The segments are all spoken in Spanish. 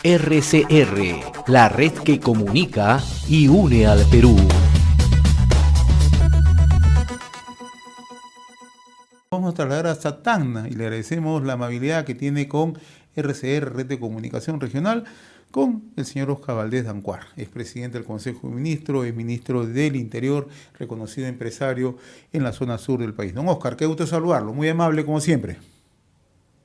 RCR, la red que comunica y une al Perú. Vamos a trasladar hasta Tacna y le agradecemos la amabilidad que tiene con RCR, Red de Comunicación Regional, con el señor Oscar Valdés Dancuar. Es presidente del Consejo de Ministros, es ministro del Interior, reconocido empresario en la zona sur del país. Don Oscar, qué gusto saludarlo, muy amable como siempre.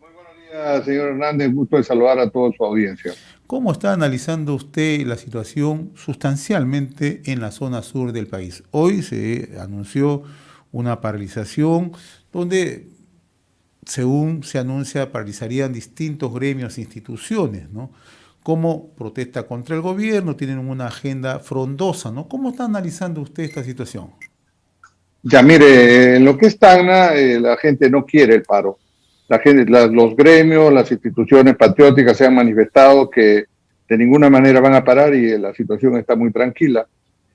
Muy buenos días, señor Hernández. Gusto de saludar a toda su audiencia. ¿Cómo está analizando usted la situación sustancialmente en la zona sur del país? Hoy se anunció una paralización donde, según se anuncia, paralizarían distintos gremios e instituciones, ¿no? Como protesta contra el gobierno, tienen una agenda frondosa, ¿no? ¿Cómo está analizando usted esta situación? Ya mire, en lo que es Tacna, la gente no quiere el paro. La gente, los gremios, las instituciones patrióticas se han manifestado que de ninguna manera van a parar y la situación está muy tranquila.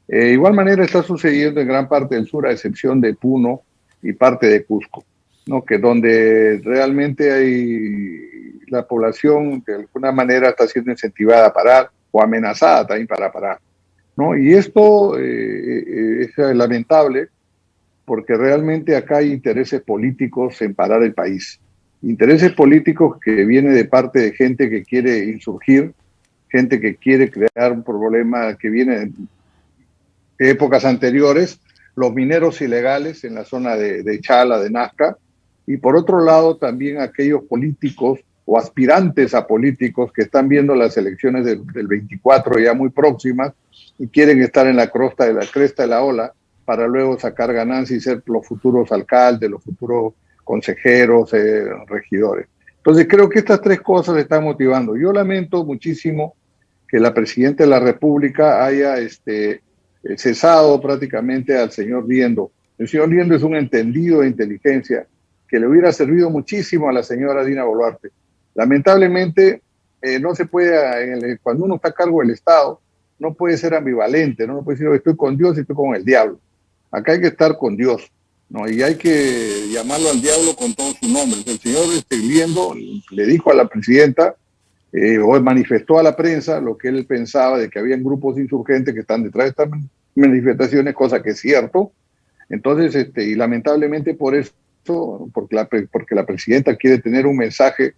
Igual manera está sucediendo en gran parte del sur, a excepción de Puno y parte de Cusco, ¿no? Que donde realmente hay la población de alguna manera está siendo incentivada a parar o amenazada también para parar, ¿no? Y esto es lamentable porque realmente acá hay intereses políticos en parar el país. Intereses políticos que vienen de parte de gente que quiere insurgir, gente que quiere crear un problema que viene de épocas anteriores, los mineros ilegales en la zona de Chala, de Nazca, y por otro lado también aquellos políticos o aspirantes a políticos que están viendo las elecciones del 24 ya muy próximas y quieren estar en la cresta de la ola para luego sacar ganancias y ser los futuros alcaldes, los futuros consejeros, regidores. Entonces creo que estas tres cosas están motivando. Yo lamento muchísimo que la presidenta de la República haya cesado prácticamente al señor Liendo. El señor Liendo es un entendido de inteligencia que le hubiera servido muchísimo a la señora Dina Boluarte. Lamentablemente, no se puede, cuando uno está a cargo del Estado, no puede ser ambivalente, no puede decir estoy con Dios y estoy con el diablo. Acá hay que estar con Dios, ¿no? Y hay que llamarlo al diablo con todo su nombre. El señor Liendo le dijo a la presidenta, o manifestó a la prensa lo que él pensaba de que habían grupos insurgentes que están detrás de estas manifestaciones, cosa que es cierto. Entonces, y lamentablemente por eso, porque la presidenta quiere tener un mensaje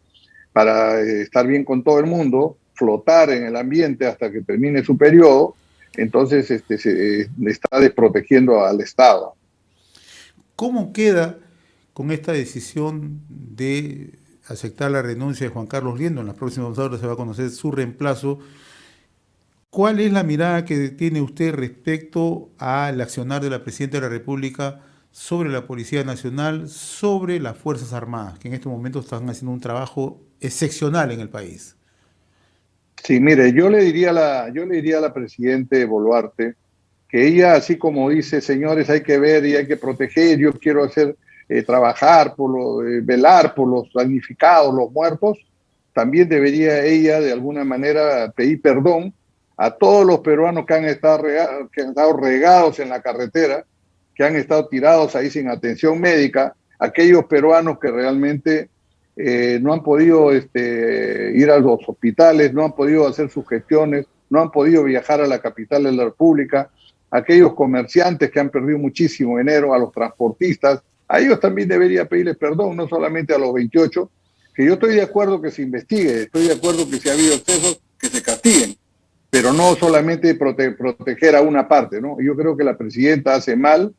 para estar bien con todo el mundo, flotar en el ambiente hasta que termine su periodo, entonces se está desprotegiendo al Estado. ¿Cómo queda con esta decisión de aceptar la renuncia de Juan Carlos Liendo? En las próximas horas se va a conocer su reemplazo. ¿Cuál es la mirada que tiene usted respecto al accionar de la Presidenta de la República sobre la Policía Nacional, sobre las Fuerzas Armadas, que en estos momentos están haciendo un trabajo excepcional en el país? Sí, mire, yo le diría a la presidenta Boluarte que ella, así como dice, señores, hay que ver y hay que proteger, yo quiero hacer, trabajar velar por los damnificados, los muertos, también debería ella de alguna manera pedir perdón a todos los peruanos que han estado regados en la carretera, que han estado tirados ahí sin atención médica, aquellos peruanos que realmente no han podido ir a los hospitales, no han podido hacer sus gestiones, no han podido viajar a la capital de la República, aquellos comerciantes que han perdido muchísimo dinero, a los transportistas, a ellos también debería pedirles perdón, no solamente a los 28, que yo estoy de acuerdo que se investigue, estoy de acuerdo que si ha habido excesos, que se castiguen, pero no solamente proteger a una parte, ¿no? Yo creo que la presidenta hace mal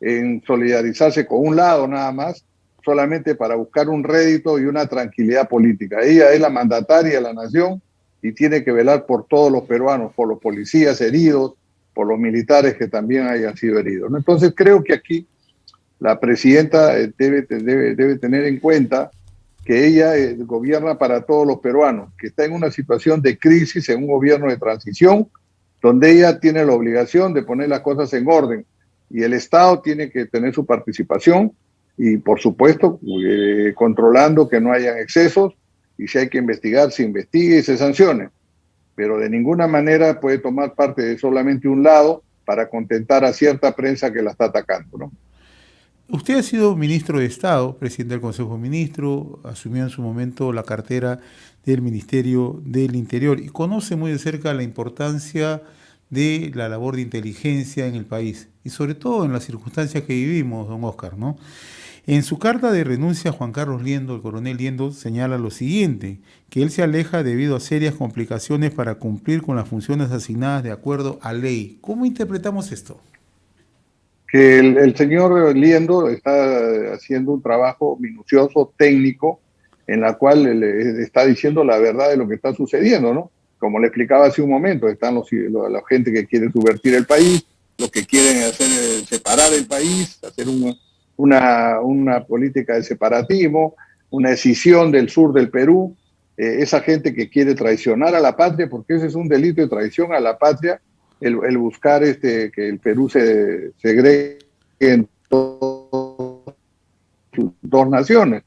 en solidarizarse con un lado nada más, solamente para buscar un rédito y una tranquilidad política. Ella es la mandataria de la nación y tiene que velar por todos los peruanos, por los policías heridos, por los militares que también hayan sido heridos, ¿no? Entonces creo que aquí la presidenta debe tener en cuenta que ella gobierna para todos los peruanos, que está en una situación de crisis, en un gobierno de transición, donde ella tiene la obligación de poner las cosas en orden y el Estado tiene que tener su participación y, por supuesto, controlando que no hayan excesos y si hay que investigar, se investigue y se sancione. Pero de ninguna manera puede tomar parte de solamente un lado para contentar a cierta prensa que la está atacando, ¿no? Usted ha sido ministro de Estado, presidente del Consejo de Ministros, asumió en su momento la cartera del Ministerio del Interior y conoce muy de cerca la importancia de la labor de inteligencia en el país y sobre todo en las circunstancias que vivimos, don Oscar, ¿no? En su carta de renuncia, Juan Carlos Liendo, el coronel Liendo, señala lo siguiente, que él se aleja debido a serias complicaciones para cumplir con las funciones asignadas de acuerdo a ley. ¿Cómo interpretamos esto? Que el señor Liendo está haciendo un trabajo minucioso, técnico, en la cual le está diciendo la verdad de lo que está sucediendo, ¿no? Como le explicaba hace un momento, están la gente que quiere subvertir el país, los que quieren hacer separar el país, hacer una política de separatismo, una escisión del sur del Perú, esa gente que quiere traicionar a la patria, porque ese es un delito de traición a la patria, el buscar que el Perú se segregue en dos naciones.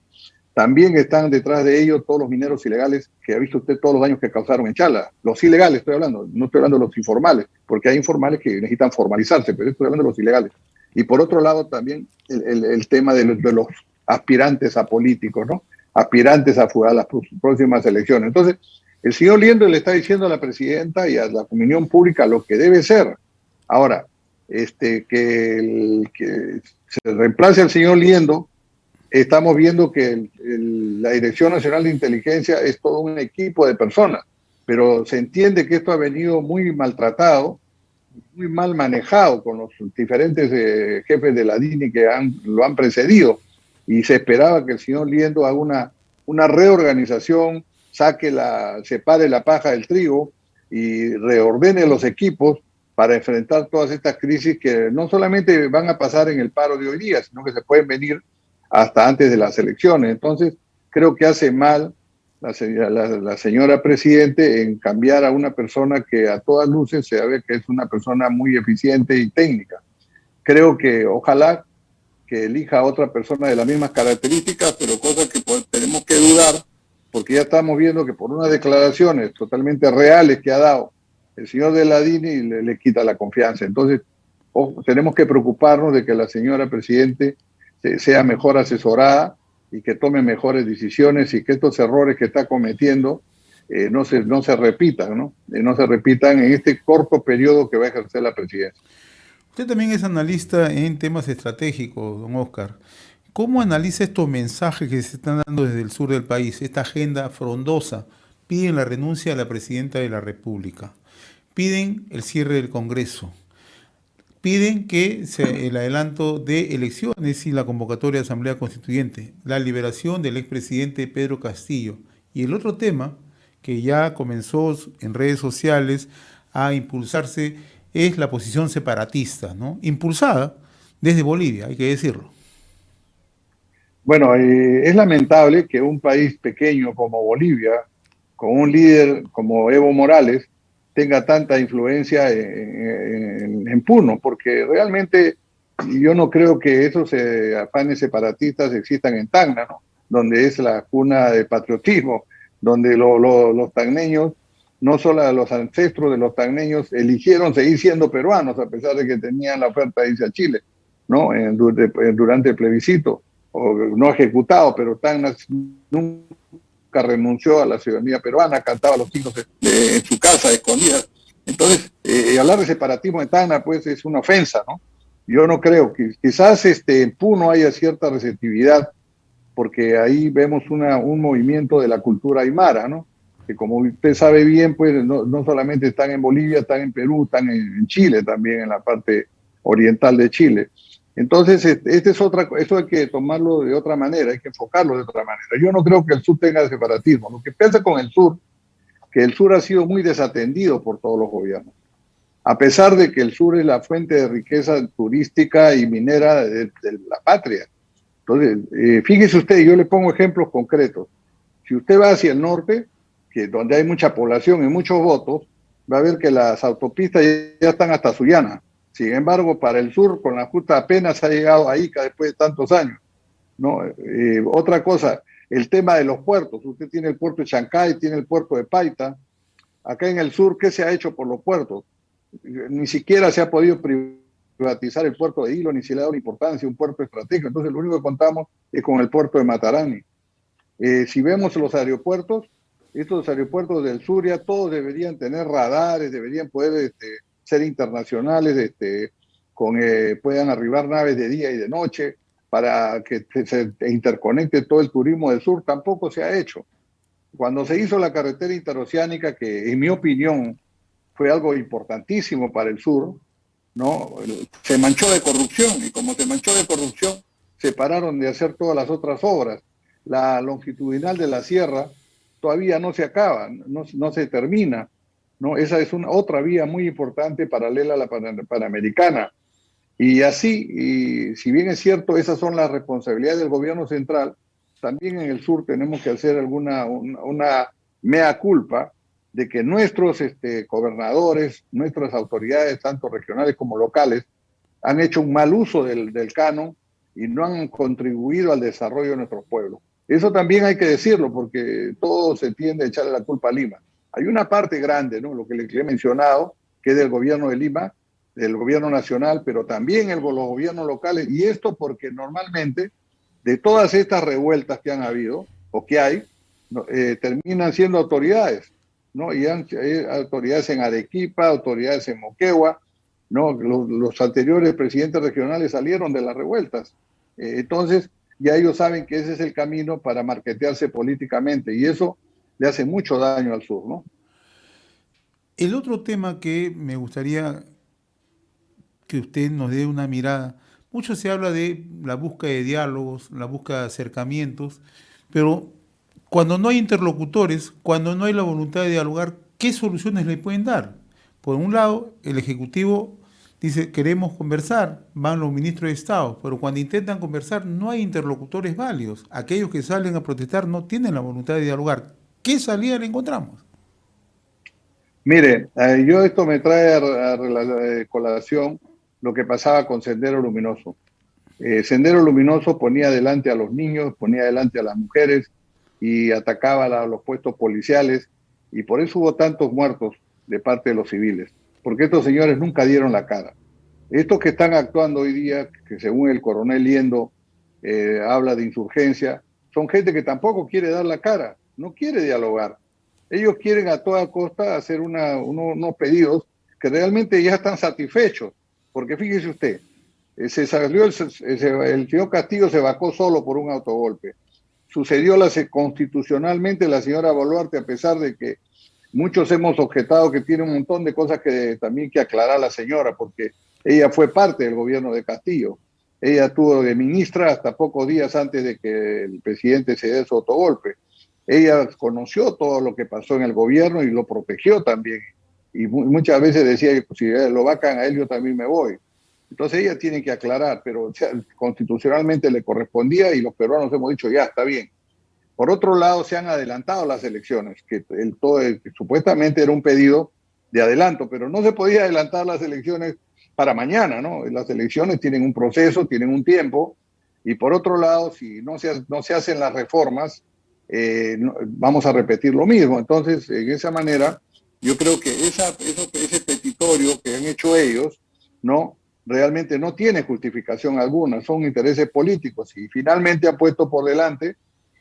También están detrás de ellos todos los mineros ilegales que ha visto usted todos los daños que causaron en Chala. Los ilegales estoy hablando, no estoy hablando de los informales, porque hay informales que necesitan formalizarse, pero estoy hablando de los ilegales. Y por otro lado también el tema de los aspirantes a políticos, ¿no? Aspirantes a las próximas elecciones. Entonces, el señor Liendo le está diciendo a la presidenta y a la opinión pública lo que debe ser. Ahora, que se reemplace al señor Liendo, estamos viendo que la Dirección Nacional de Inteligencia es todo un equipo de personas, pero se entiende que esto ha venido muy maltratado, muy mal manejado con los diferentes jefes de la DINI que lo han precedido, y se esperaba que el señor Liendo haga una reorganización, separe la paja del trigo y reordene los equipos para enfrentar todas estas crisis que no solamente van a pasar en el paro de hoy día, sino que se pueden venir hasta antes de las elecciones. Entonces, creo que hace mal la señora Presidente en cambiar a una persona que a todas luces se ve que es una persona muy eficiente y técnica. Creo que ojalá que elija a otra persona de las mismas características, pero cosa que tenemos que dudar, porque ya estamos viendo que por unas declaraciones totalmente reales que ha dado el señor de la DINI le quita la confianza. Entonces, tenemos que preocuparnos de que la señora Presidente sea mejor asesorada y que tome mejores decisiones y que estos errores que está cometiendo no se repitan, ¿no? No se repitan en este corto periodo que va a ejercer la presidencia. Usted también es analista en temas estratégicos, don Oscar. ¿Cómo analiza estos mensajes que se están dando desde el sur del país, esta agenda frondosa? Piden la renuncia a la presidenta de la República, piden el cierre del Congreso, piden que el adelanto de elecciones y la convocatoria de Asamblea Constituyente, la liberación del expresidente Pedro Castillo. Y el otro tema que ya comenzó en redes sociales a impulsarse es la posición separatista, ¿no? Impulsada desde Bolivia, hay que decirlo. Bueno, es lamentable que un país pequeño como Bolivia, con un líder como Evo Morales, tenga tanta influencia en Puno, porque realmente yo no creo que esos afanes separatistas existan en Tacna, ¿no? Donde es la cuna del patriotismo, donde los tacneños, no solo los ancestros de los tacneños, eligieron seguir siendo peruanos, a pesar de que tenían la oferta de irse a Chile, ¿no? Durante el plebiscito, o no ejecutado, pero Tacna nunca renunció a la ciudadanía peruana, cantaba los himnos en su casa, escondidas. Entonces, hablar de separatismo en Tacna, pues, es una ofensa, ¿no? Yo no creo que quizás en Puno haya cierta receptividad, porque ahí vemos un movimiento de la cultura aymara, ¿no? Que como usted sabe bien, pues no solamente están en Bolivia, están en Perú, están en Chile también, en la parte oriental de Chile. Entonces, esto hay que tomarlo de otra manera, hay que enfocarlo de otra manera. Yo no creo que el sur tenga separatismo. Lo que pasa con el sur, que el sur ha sido muy desatendido por todos los gobiernos. A pesar de que el sur es la fuente de riqueza turística y minera de la patria. Entonces, fíjese usted, yo le pongo ejemplos concretos. Si usted va hacia el norte, donde hay mucha población y muchos votos, va a ver que las autopistas ya están hasta Sullana. Sin embargo, para el sur, con la justa apenas ha llegado a Ica después de tantos años, ¿no? Otra cosa, el tema de los puertos. Usted tiene el puerto de Chancay, tiene el puerto de Paita. Acá en el sur, ¿qué se ha hecho por los puertos? Ni siquiera se ha podido privatizar el puerto de Hilo, ni se le ha dado la importancia, un puerto estratégico. Entonces, lo único que contamos es con el puerto de Matarani. Si vemos los aeropuertos, estos aeropuertos del sur ya todos deberían tener radares, deberían poder ser internacionales, puedan arribar naves de día y de noche para que se interconecte todo el turismo del sur. Tampoco se ha hecho. Cuando se hizo la carretera interoceánica, que en mi opinión fue algo importantísimo para el sur, ¿no? Se manchó de corrupción, y como se manchó de corrupción, se pararon de hacer todas las otras obras. La longitudinal de la sierra todavía no se acaba, no se termina, ¿no? Esa es otra vía muy importante paralela a la Panamericana. Y así, y si bien es cierto, esas son las responsabilidades del gobierno central, también en el sur tenemos que hacer una mea culpa de que nuestros gobernadores, nuestras autoridades, tanto regionales como locales, han hecho un mal uso del canon y no han contribuido al desarrollo de nuestros pueblos. Eso también hay que decirlo, porque todo se tiende a echarle la culpa a Lima. Hay una parte grande, ¿no? Lo que les he mencionado, que es del gobierno de Lima, del gobierno nacional, pero también los gobiernos locales, y esto porque normalmente de todas estas revueltas que han habido, o que hay, terminan siendo autoridades, ¿no? Y hay autoridades en Arequipa, autoridades en Moquegua, ¿no? Los anteriores presidentes regionales salieron de las revueltas. Entonces, ya ellos saben que ese es el camino para marketearse políticamente, y eso le hace mucho daño al sur, ¿no? El otro tema que me gustaría que usted nos dé una mirada, mucho se habla de la búsqueda de diálogos, la búsqueda de acercamientos, pero cuando no hay interlocutores, cuando no hay la voluntad de dialogar, ¿qué soluciones le pueden dar? Por un lado, el Ejecutivo dice, queremos conversar, van los ministros de Estado, pero cuando intentan conversar no hay interlocutores válidos. Aquellos que salen a protestar no tienen la voluntad de dialogar. ¿Qué salida le encontramos? Mire, yo esto me trae a colación lo que pasaba con Sendero Luminoso. Sendero Luminoso ponía adelante a los niños, ponía adelante a las mujeres y atacaba a los puestos policiales, y por eso hubo tantos muertos de parte de los civiles, porque estos señores nunca dieron la cara. Estos que están actuando hoy día, que según el coronel Liendo habla de insurgencia, son gente que tampoco quiere dar la cara, no quiere dialogar. Ellos quieren a toda costa hacer unos pedidos que realmente ya están satisfechos, porque fíjese usted, se salió el señor Castillo se bajó solo por un autogolpe. Sucedió constitucionalmente la señora Boluarte, a pesar de que muchos hemos objetado que tiene un montón de cosas que también que aclarar la señora, porque ella fue parte del gobierno de Castillo. Ella estuvo de ministra hasta pocos días antes de que el presidente se dé su autogolpe. Ella conoció todo lo que pasó en el gobierno y lo protegió también. Y muchas veces decía que si lo vacan a él, yo también me voy. Entonces ella tiene que aclarar, pero constitucionalmente le correspondía y los peruanos hemos dicho, ya, está bien. Por otro lado, se han adelantado las elecciones, que supuestamente era un pedido de adelanto, pero no se podía adelantar las elecciones para mañana, ¿no? Las elecciones tienen un proceso, tienen un tiempo, y por otro lado, si no se hacen las reformas, vamos a repetir lo mismo. Entonces, en esa manera, yo creo que ese petitorio que han hecho ellos, ¿no? Realmente no tiene justificación alguna, son intereses políticos, y finalmente ha puesto por delante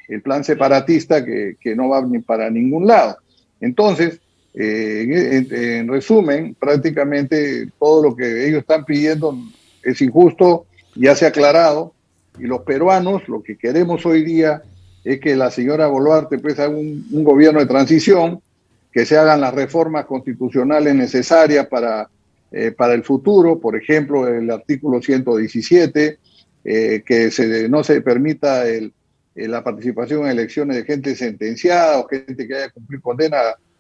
el plan separatista que no va ni para ningún lado. Entonces, en resumen, prácticamente todo lo que ellos están pidiendo es injusto, ya se ha aclarado, y los peruanos lo que queremos hoy día es que la señora Boluarte pues haga un gobierno de transición, que se hagan las reformas constitucionales necesarias para el futuro, por ejemplo, el artículo 117, que no se permita la participación en elecciones de gente sentenciada o gente que haya cumplido condena,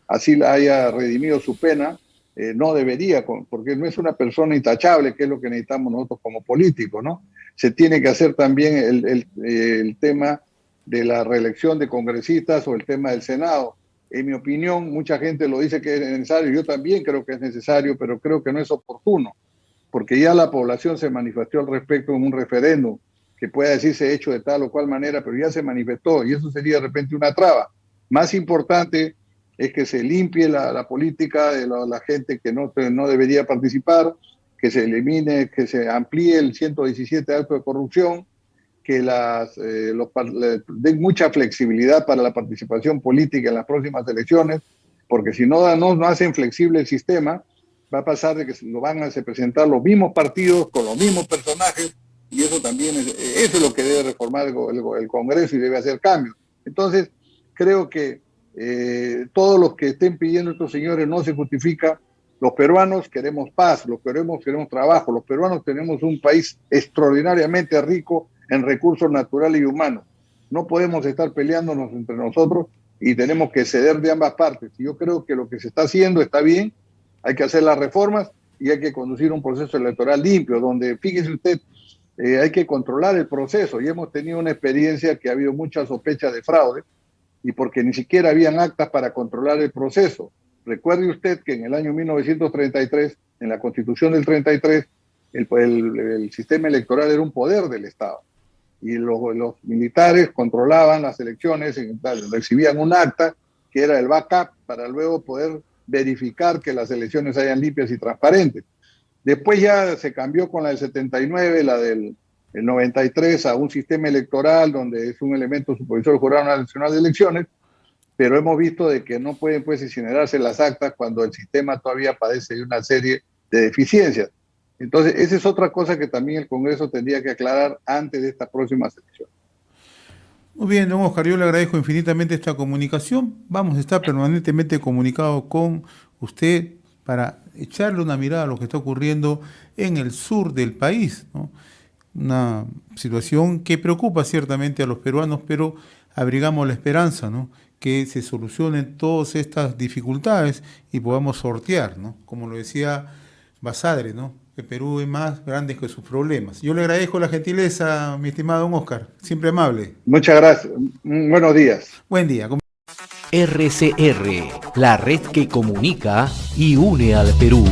así haya redimido su pena. No debería, porque no es una persona intachable, que es lo que necesitamos nosotros como políticos, ¿no? Se tiene que hacer también el tema de la reelección de congresistas o el tema del Senado. En mi opinión, mucha gente lo dice que es necesario, yo también creo que es necesario, pero creo que no es oportuno, porque ya la población se manifestó al respecto en un referéndum, que pueda decirse hecho de tal o cual manera, pero ya se manifestó, y eso sería de repente una traba. Más importante es que se limpie la política de la gente que no debería participar, que se elimine, que se amplíe el 117 acto de corrupción, que den mucha flexibilidad para la participación política en las próximas elecciones, porque si no hacen flexible el sistema, va a pasar de que se presentar los mismos partidos con los mismos personajes, y eso también eso es lo que debe reformar el Congreso y debe hacer cambios. Entonces, creo que todos los que estén pidiendo estos señores no se justifica. Los peruanos queremos paz, los peruanos queremos trabajo, los peruanos tenemos un país extraordinariamente rico en recursos naturales y humanos. No podemos estar peleándonos entre nosotros y tenemos que ceder de ambas partes. Yo creo que lo que se está haciendo está bien, hay que hacer las reformas y hay que conducir un proceso electoral limpio, donde, fíjese usted, hay que controlar el proceso, y hemos tenido una experiencia que ha habido mucha sospecha de fraude, y porque ni siquiera habían actas para controlar el proceso. Recuerde usted que en el año 1933, en la Constitución del 33, el sistema electoral era un poder del Estado, y los militares controlaban las elecciones, recibían un acta que era el backup para luego poder verificar que las elecciones hayan limpias y transparentes. Después ya se cambió con la del 79, la del 93, a un sistema electoral donde es un elemento supervisor del Jurado Nacional de Elecciones, pero hemos visto de que no pueden pues incinerarse las actas cuando el sistema todavía padece de una serie de deficiencias. Entonces, esa es otra cosa que también el Congreso tendría que aclarar antes de estas próximas elecciones. Muy bien, don Oscar, yo le agradezco infinitamente esta comunicación. Vamos a estar permanentemente comunicados con usted para echarle una mirada a lo que está ocurriendo en el sur del país, ¿no? Una situación que preocupa ciertamente a los peruanos, pero abrigamos la esperanza, ¿no?, que se solucionen todas estas dificultades y podamos sortear, ¿no?, como lo decía Basadre, ¿no?, que Perú es más grande que sus problemas. Yo le agradezco la gentileza, mi estimado don Oscar, siempre amable. Muchas gracias. Buenos días. Buen día. RCR, la red que comunica y une al Perú.